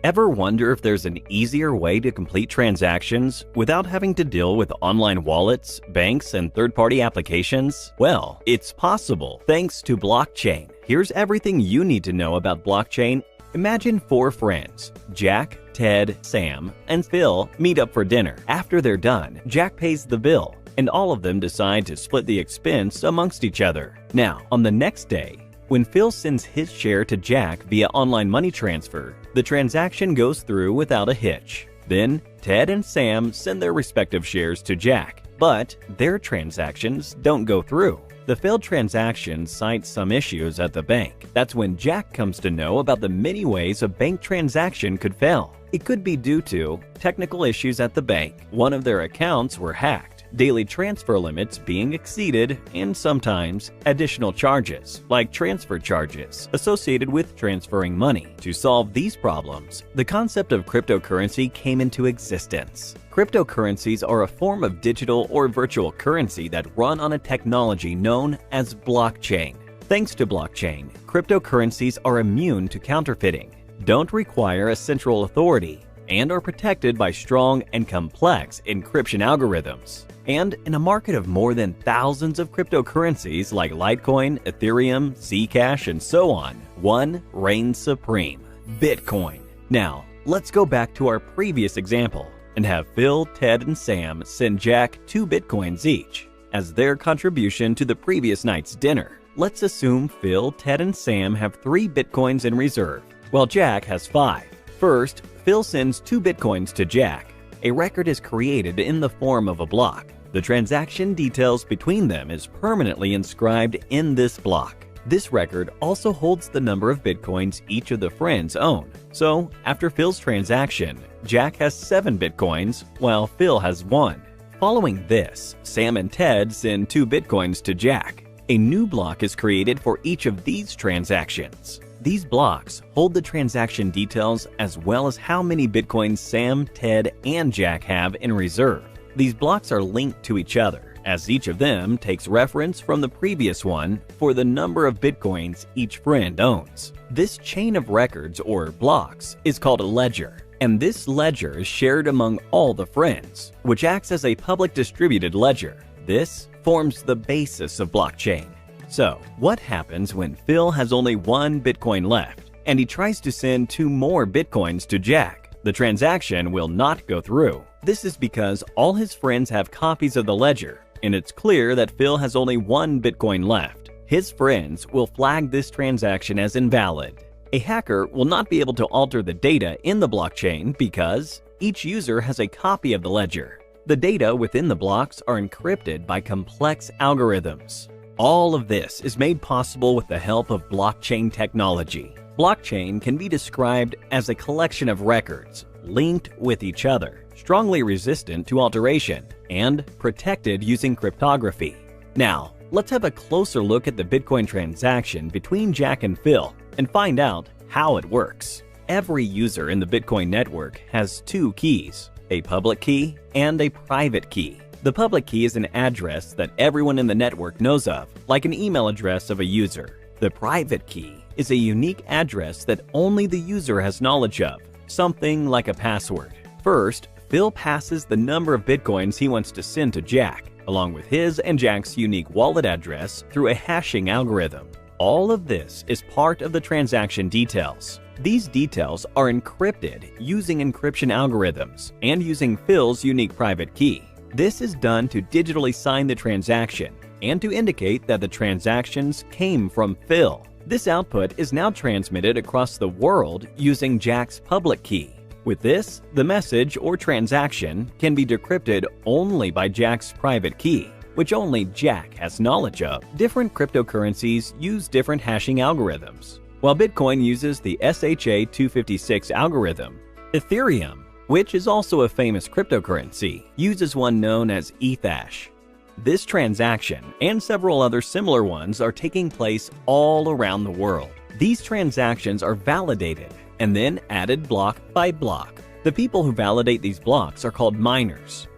Ever wonder if there's an easier way to complete transactions without having to deal with online wallets, banks, and third-party applications? Well, it's possible thanks to blockchain. Here's everything you need to know about blockchain. Imagine 4 friends, Jack, Ted, Sam, and Phil, meet up for dinner. After they're done, Jack pays the bill, and all of them decide to split the expense amongst each other. Now, on the next day, when Phil sends his share to Jack via online money transfer, the transaction goes through without a hitch. Then, Ted and Sam send their respective shares to Jack, but their transactions don't go through. The failed transaction cites some issues at the bank. That's when Jack comes to know about the many ways a bank transaction could fail. It could be due to technical issues at the bank, one of their accounts were hacked, daily transfer limits being exceeded, and sometimes additional charges, like transfer charges, associated with transferring money. To solve these problems, the concept of cryptocurrency came into existence. Cryptocurrencies are a form of digital or virtual currency that run on a technology known as blockchain. Thanks to blockchain, cryptocurrencies are immune to counterfeiting, don't require a central authority, and are protected by strong and complex encryption algorithms. And in a market of more than thousands of cryptocurrencies like Litecoin, Ethereum, Zcash, and so on, one reigns supreme: Bitcoin. Now, let's go back to our previous example and have Phil, Ted, and Sam send Jack 2 Bitcoins each as their contribution to the previous night's dinner. Let's assume Phil, Ted, and Sam have 3 Bitcoins in reserve, while Jack has 5. First, Phil sends 2 Bitcoins to Jack. A record is created in the form of a block. The transaction details between them is permanently inscribed in this block. This record also holds the number of Bitcoins each of the friends own. So, after Phil's transaction, Jack has 7 Bitcoins, while Phil has 1. Following this, Sam and Ted send 2 Bitcoins to Jack. A new block is created for each of these transactions. These blocks hold the transaction details as well as how many Bitcoins Sam, Ted, and Jack have in reserve. These blocks are linked to each other, as each of them takes reference from the previous one for the number of Bitcoins each friend owns. This chain of records, or blocks, is called a ledger, and this ledger is shared among all the friends, which acts as a public distributed ledger. This forms the basis of blockchain. So, what happens when Phil has only 1 Bitcoin left, and he tries to send 2 more Bitcoins to Jack? The transaction will not go through. This is because all his friends have copies of the ledger, and it's clear that Phil has only 1 Bitcoin left. His friends will flag this transaction as invalid. A hacker will not be able to alter the data in the blockchain because each user has a copy of the ledger. The data within the blocks are encrypted by complex algorithms. All of this is made possible with the help of blockchain technology. Blockchain can be described as a collection of records linked with each other, strongly resistant to alteration, and protected using cryptography. Now, let's have a closer look at the Bitcoin transaction between Jack and Phil and find out how it works. Every user in the Bitcoin network has 2 keys, a public key and a private key. The public key is an address that everyone in the network knows of, like an email address of a user. The private key is a unique address that only the user has knowledge of, something like a password. First, Phil passes the number of Bitcoins he wants to send to Jack, along with his and Jack's unique wallet address through a hashing algorithm. All of this is part of the transaction details. These details are encrypted using encryption algorithms and using Phil's unique private key. This is done to digitally sign the transaction and to indicate that the transactions came from Phil. This output is now transmitted across the world using Jack's public key. With this, the message or transaction can be decrypted only by Jack's private key, which only Jack has knowledge of. Different cryptocurrencies use different hashing algorithms. While Bitcoin uses the SHA-256 algorithm, Ethereum, which is also a famous cryptocurrency, uses one known as Ethash. This transaction and several other similar ones are taking place all around the world. These transactions are validated and then added block by block. The people who validate these blocks are called miners.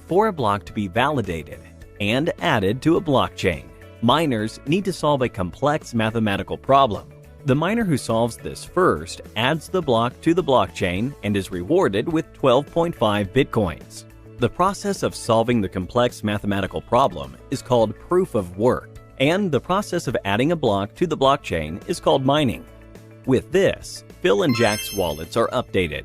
For a block to be validated and added to a blockchain, miners need to solve a complex mathematical problem. The miner who solves this first adds the block to the blockchain and is rewarded with 12.5 bitcoins. The process of solving the complex mathematical problem is called proof of work, and the process of adding a block to the blockchain is called mining. With this, Phil and Jack's wallets are updated,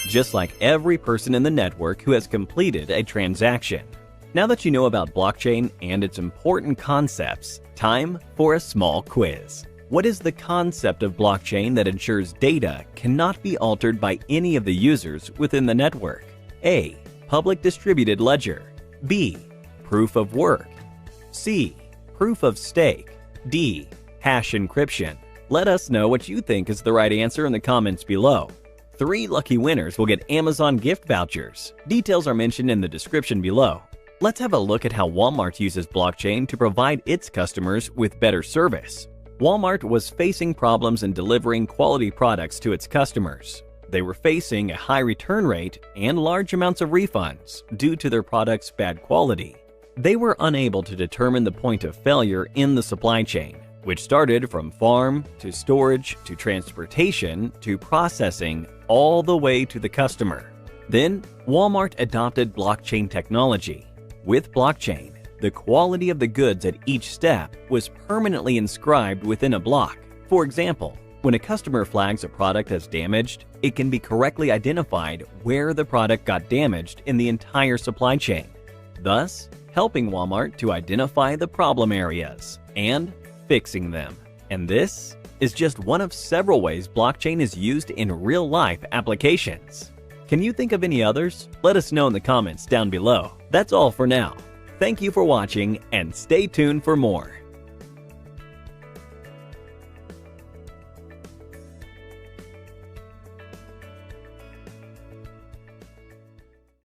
just like every person in the network who has completed a transaction. Now that you know about blockchain and its important concepts, time for a small quiz. What is the concept of blockchain that ensures data cannot be altered by any of the users within the network? A. Public distributed ledger. B. Proof of work. C. Proof of stake. D. Hash encryption. Let us know what you think is the right answer in the comments below. 3 lucky winners will get Amazon gift vouchers. Details are mentioned in the description below. Let's have a look at how Walmart uses blockchain to provide its customers with better service. Walmart was facing problems in delivering quality products to its customers. They were facing a high return rate and large amounts of refunds due to their products' bad quality. They were unable to determine the point of failure in the supply chain, which started from farm to storage to transportation to processing all the way to the customer. Then, Walmart adopted blockchain technology. With blockchain, the quality of the goods at each step was permanently inscribed within a block. For example, when a customer flags a product as damaged, it can be correctly identified where the product got damaged in the entire supply chain, thus helping Walmart to identify the problem areas and fixing them. And this is just one of several ways blockchain is used in real-life applications. Can you think of any others? Let us know in the comments down below. That's all for now. Thank you for watching and stay tuned for more.